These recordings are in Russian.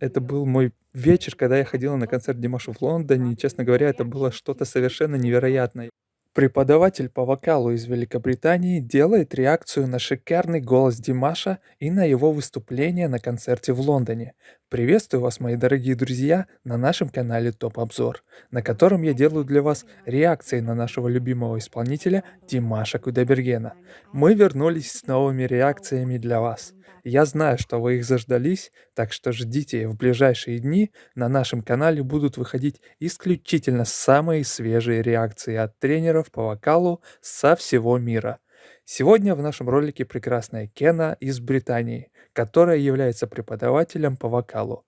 Это был мой вечер, когда я ходила на концерт Димаша в Лондоне. И, честно говоря, это было что-то совершенно невероятное. Преподаватель по вокалу из Великобритании делает реакцию на шикарный голос Димаша и на его выступление на концерте в Лондоне. Приветствую вас, мои дорогие друзья, на нашем канале Топ Обзор, на котором я делаю для вас реакции на нашего любимого исполнителя Димаша Кудайбергена. Мы вернулись с новыми реакциями для вас. Я знаю, что вы их заждались, так что ждите в ближайшие дни. На нашем канале будут выходить исключительно самые свежие реакции от тренеров по вокалу со всего мира. Сегодня в нашем ролике прекрасная Кена из Британии, которая является преподавателем по вокалу.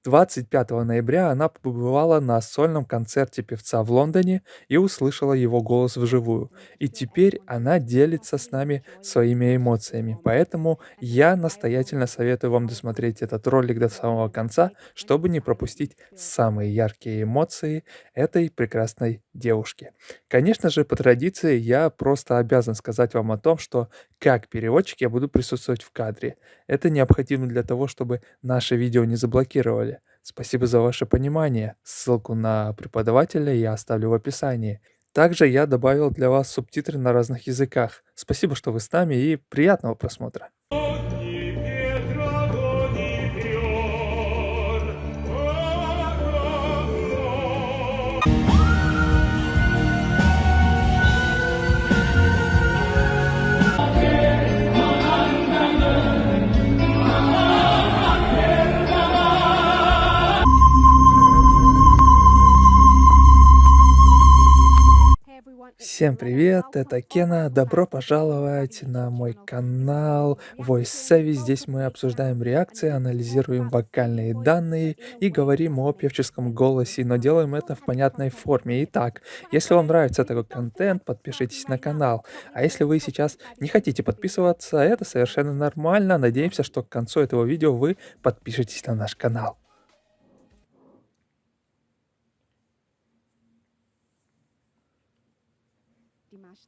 25 ноября она побывала на сольном концерте певца в Лондоне и услышала его голос вживую. И теперь она делится с нами своими эмоциями. Поэтому я настоятельно советую вам досмотреть этот ролик до самого конца, чтобы не пропустить самые яркие эмоции этой прекрасной девушки. Конечно же, по традиции я просто обязан сказать вам о том, что как переводчик я буду присутствовать в кадре. Это необходимо для того, чтобы наше видео не заблокировали. Спасибо за ваше понимание. Ссылку на преподавателя я оставлю в описании. Также я добавил для вас субтитры на разных языках. Спасибо, что вы с нами, и приятного просмотра. Ogni pietra, ogni fior, Всем привет, это Кена, добро пожаловать на мой канал Voice Savvy. Здесь мы обсуждаем реакции, анализируем вокальные данные и говорим о певческом голосе, но делаем это в понятной форме. Итак, если вам нравится такой контент, подпишитесь на канал. А если вы сейчас не хотите подписываться, это совершенно нормально. Надеемся, что к концу этого видео вы подпишетесь на наш канал.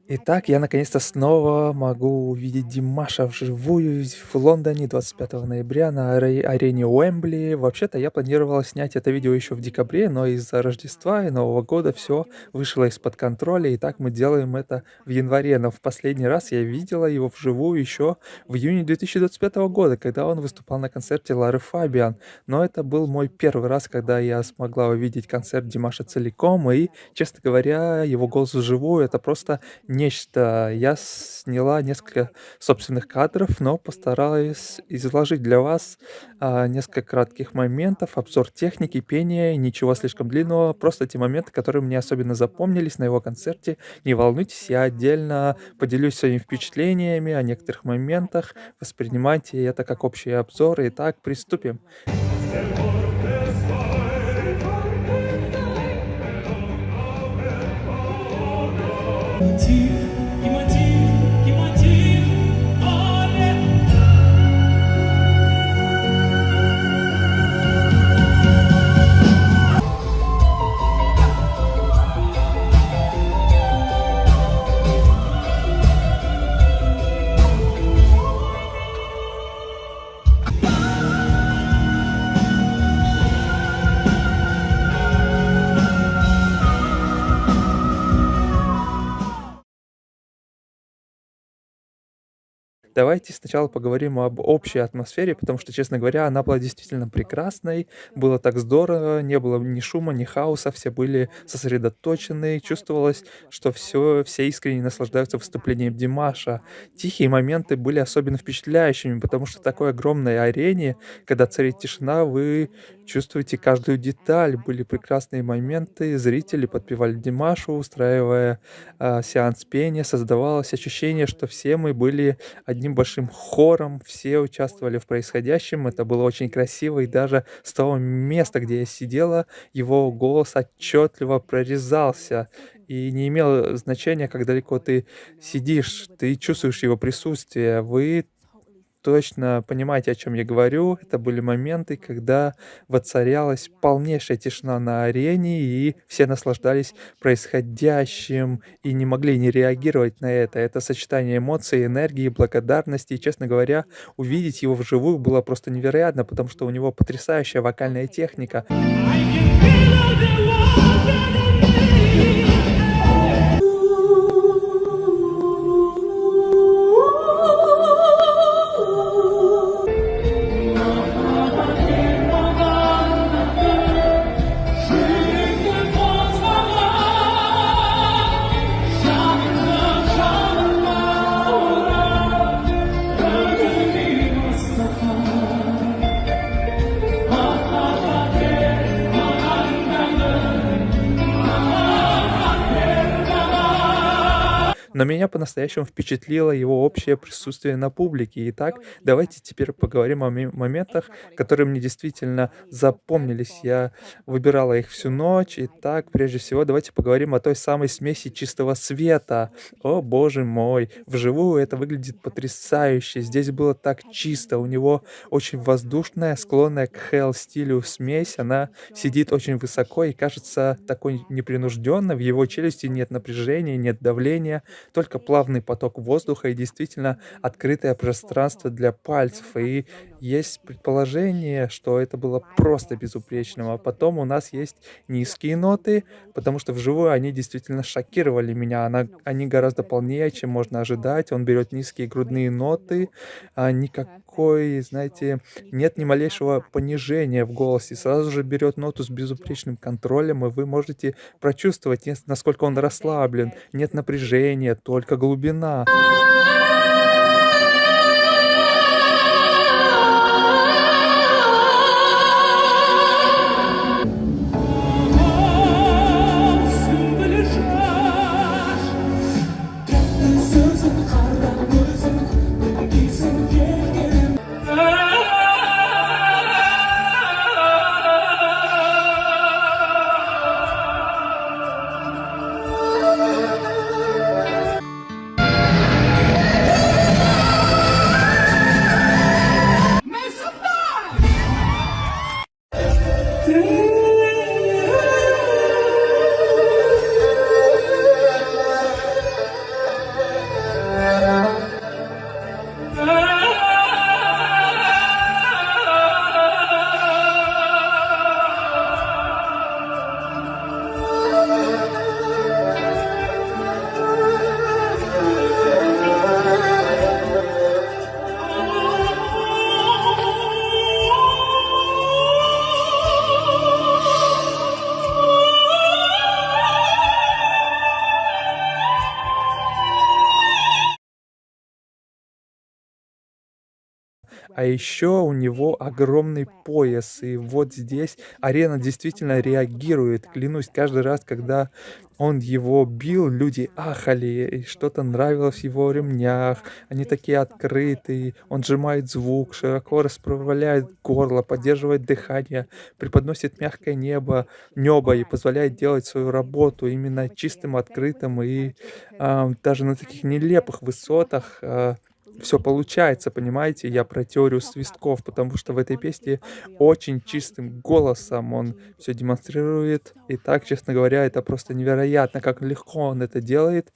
Итак, я наконец-то снова могу увидеть Димаша вживую в Лондоне 25 ноября на арене Уэмбли. Вообще-то я планировал снять это видео еще в декабре, но из-за Рождества и Нового года все вышло из-под контроля, и так мы делаем это в январе. Но в последний раз я видела его вживую еще в июне 2025 года, когда он выступал на концерте Лары Фабиан. Но это был мой первый раз, когда я смогла увидеть концерт Димаша целиком, и, честно говоря, его голос вживую — это просто нечто. Я сняла несколько собственных кадров, но постараюсь изложить для вас несколько кратких моментов, обзор техники, пения, ничего слишком длинного, просто те моменты, которые мне особенно запомнились на его концерте. Не волнуйтесь, я отдельно поделюсь своими впечатлениями о некоторых моментах, воспринимайте это как общий обзор. Итак, приступим. мотив, и мотив, и мотив, але. Давайте сначала поговорим об общей атмосфере, потому что, честно говоря, она была действительно прекрасной. Было так здорово, не было ни шума, ни хаоса, все были сосредоточены, чувствовалось, что все искренне наслаждаются выступлением Димаша. Тихие моменты были особенно впечатляющими, потому что в такой огромной арене, когда царит тишина, вы чувствуете каждую деталь. Были прекрасные моменты, зрители подпевали Димашу, устраивая сеанс пения. Создавалось ощущение, что все мы были одним большим хором, все участвовали в происходящем. Это было очень красиво, и даже с того места, где я сидела, его голос отчетливо прорезался. И не имело значения, как далеко ты сидишь, ты чувствуешь его присутствие. Вы точно понимаете, о чем я говорю. Это были моменты, когда воцарялась полнейшая тишина на арене, и все наслаждались происходящим и не могли не реагировать на это. Это сочетание эмоций, энергии, благодарности. И, честно говоря, увидеть его вживую было просто невероятно, потому что у него потрясающая вокальная техника. I can feel the water in me. Но меня по-настоящему впечатлило его общее присутствие на публике. Итак, давайте теперь поговорим о моментах, которые мне действительно запомнились. Я выбирала их всю ночь. Итак, прежде всего, давайте поговорим о той самой смеси чистого света. О, боже мой! Вживую это выглядит потрясающе. Здесь было так чисто. У него очень воздушная, склонная к хелл-стилю смесь. Она сидит очень высоко и кажется такой непринужденной. В его челюсти нет напряжения, нет давления, только плавный поток воздуха и действительно открытое пространство для пальцев. И есть предположение, что это было просто безупречным. А потом у нас есть низкие ноты, потому что вживую они действительно шокировали меня. Они гораздо полнее, чем можно ожидать. Он берет низкие грудные ноты, никакой, знаете, нет ни малейшего понижения в голосе. Сразу же берет ноту с безупречным контролем, и вы можете прочувствовать, насколько он расслаблен. Нет напряжения, только глубина. А еще у него огромный пояс, и вот здесь арена действительно реагирует. Клянусь, каждый раз, когда он его бил, люди ахали, и что-то нравилось в его ремнях. Они такие открытые, он сжимает звук, широко расправляет горло, поддерживает дыхание, преподносит мягкое небо и позволяет делать свою работу именно чистым, открытым, и даже на таких нелепых высотах все получается, понимаете? Я про теорию свистков, потому что в этой песне очень чистым голосом он все демонстрирует. И так, честно говоря, это просто невероятно, как легко он это делает,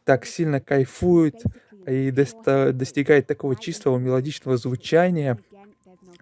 так сильно кайфует и достигает такого чистого мелодичного звучания.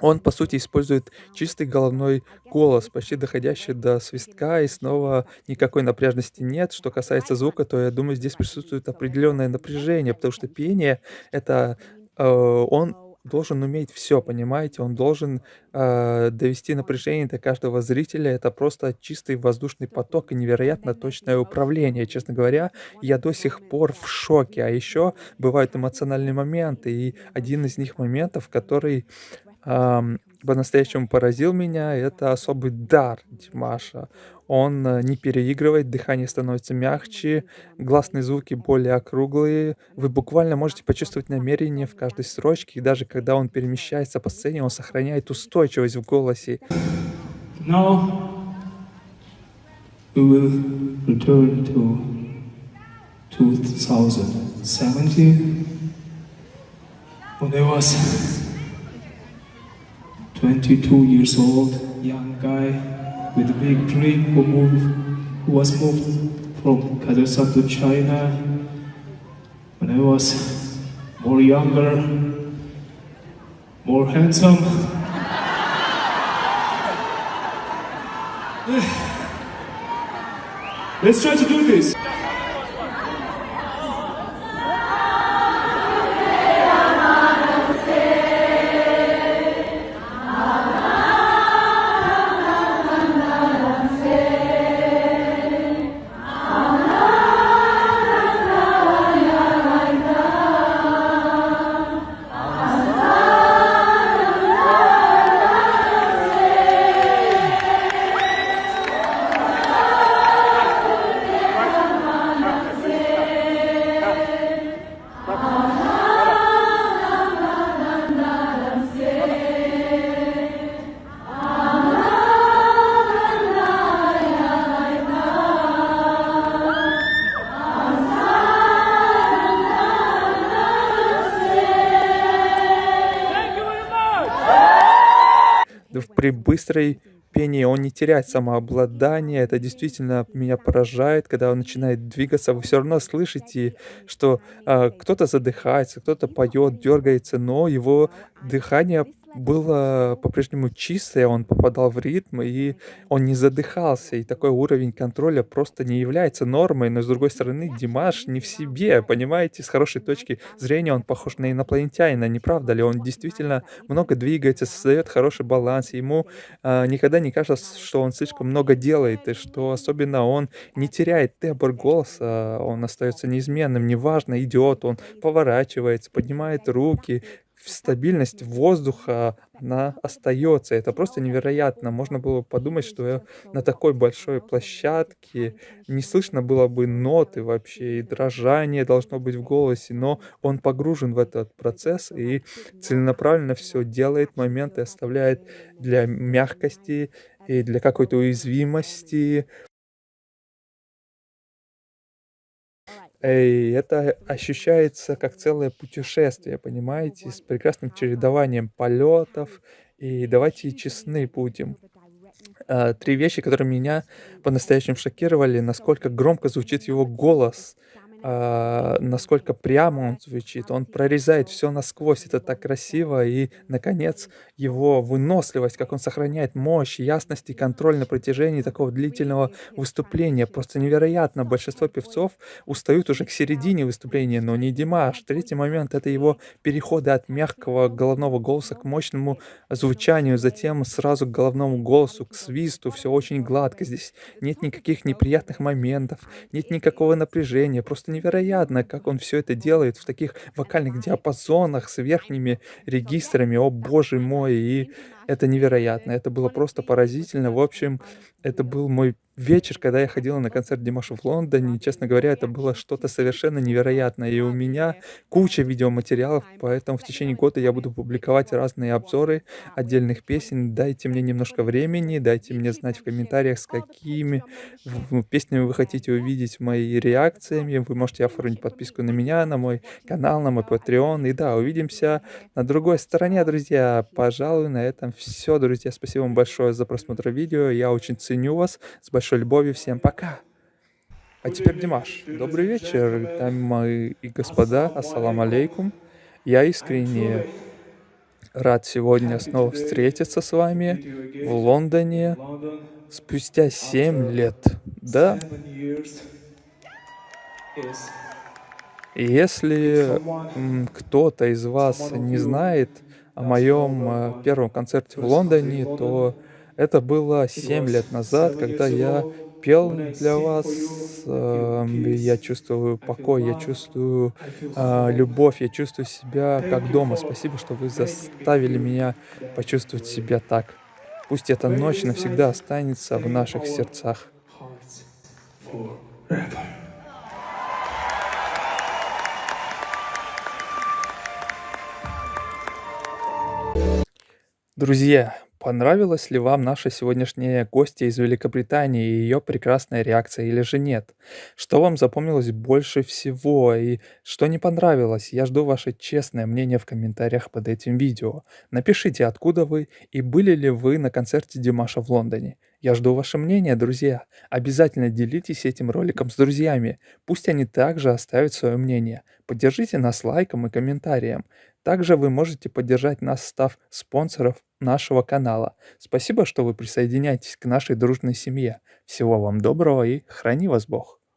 Он, по сути, использует чистый головной голос, почти доходящий до свистка, и снова никакой напряжности нет. Что касается звука, то я думаю, здесь присутствует определенное напряжение, потому что пение — это, он должен уметь все, понимаете? Он должен, довести напряжение до каждого зрителя. Это просто чистый воздушный поток и невероятно точное управление. Честно говоря, я до сих пор в шоке. А еще бывают эмоциональные моменты, и один из них моментов, который по-настоящему поразил меня — это особый дар Димаша. Он, не переигрывает, дыхание становится мягче, гласные звуки более округлые. Вы буквально можете почувствовать намерение в каждой строчке, и даже когда он перемещается по сцене, он сохраняет устойчивость в голосе. Now we will return to 2017 When I was 22 years old, young guy with a big dream who was moved from Kazakhstan to China. When I was more younger, more handsome. Let's try to do this. При быстрой пении он не теряет самообладание. Это действительно меня поражает, когда он начинает двигаться. Вы все равно слышите, что кто-то задыхается, кто-то поет, дергается, но его дыхание было по-прежнему чистое, он попадал в ритм, и он не задыхался. И такой уровень контроля просто не является нормой. Но, с другой стороны, Димаш не в себе, понимаете? С хорошей точки зрения он похож на инопланетянина, не правда ли? Он действительно много двигается, создает хороший баланс. Ему никогда не кажется, что он слишком много делает, и что особенно он не теряет тембр голоса, он остается неизменным. Неважно, идет, он поворачивается, поднимает руки. Стабильность воздуха, она остается. Это просто невероятно. Можно было подумать, что на такой большой площадке не слышно было бы ноты вообще, и дрожание должно быть в голосе, но он погружен в этот процесс и целенаправленно все делает, моменты оставляет для мягкости и для какой-то уязвимости. И это ощущается как целое путешествие, понимаете, с прекрасным чередованием полетов. И давайте честны будем. 3 вещи, которые меня по-настоящему шокировали: насколько громко звучит его голос, насколько прямо он звучит. Он прорезает все насквозь. Это так красиво. И, наконец, его выносливость, как он сохраняет мощь, ясность и контроль на протяжении такого длительного выступления. Просто невероятно. Большинство певцов устают уже к середине выступления, но не Димаш. Третий момент — это его переходы от мягкого головного голоса к мощному звучанию, затем сразу к головному голосу, к свисту. Все очень гладко. Здесь нет никаких неприятных моментов, нет никакого напряжения. Просто невероятно, как он все это делает в таких вокальных диапазонах с верхними регистрами. О боже мой! И это невероятно. Это было просто поразительно. В общем, это был мой вечер, когда я ходила на концерт Димаша в Лондоне. И, честно говоря, это было что-то совершенно невероятное. И у меня куча видеоматериалов, поэтому в течение года я буду публиковать разные обзоры отдельных песен. Дайте мне немножко времени, дайте мне знать в комментариях, с какими песнями вы хотите увидеть мои реакциями. Вы можете оформить подписку на меня, на мой канал, на мой Patreon. И да, увидимся на другой стороне, друзья. Пожалуй, на этом все, друзья. Спасибо вам большое за просмотр видео. Я очень ценю вас. С большой любовью. Всем пока. А теперь Димаш. Добрый вечер, дамы и господа. Ассаламу алейкум. Я искренне рад сегодня снова встретиться с вами в Лондоне спустя 7 лет. Да, и если кто-то из вас не знает о моем первом концерте в Лондоне, то это было 7 лет назад, когда я пел для вас. Я чувствую покой, я чувствую любовь, я чувствую себя как дома. Спасибо, что вы заставили меня почувствовать себя так. Пусть эта ночь навсегда останется в наших сердцах. Друзья, Понравилась ли вам наша сегодняшняя гостья из Великобритании и ее прекрасная реакция или же нет? Что вам запомнилось больше всего и что не понравилось? Я жду ваше честное мнение в комментариях под этим видео. Напишите, откуда вы и были ли вы на концерте Димаша в Лондоне. Я жду ваше мнение, друзья. Обязательно делитесь этим роликом с друзьями. Пусть они также оставят свое мнение. Поддержите нас лайком и комментарием. Также вы можете поддержать нас, став спонсоров нашего канала. Спасибо, что вы присоединяетесь к нашей дружной семье. Всего вам доброго и храни вас Бог.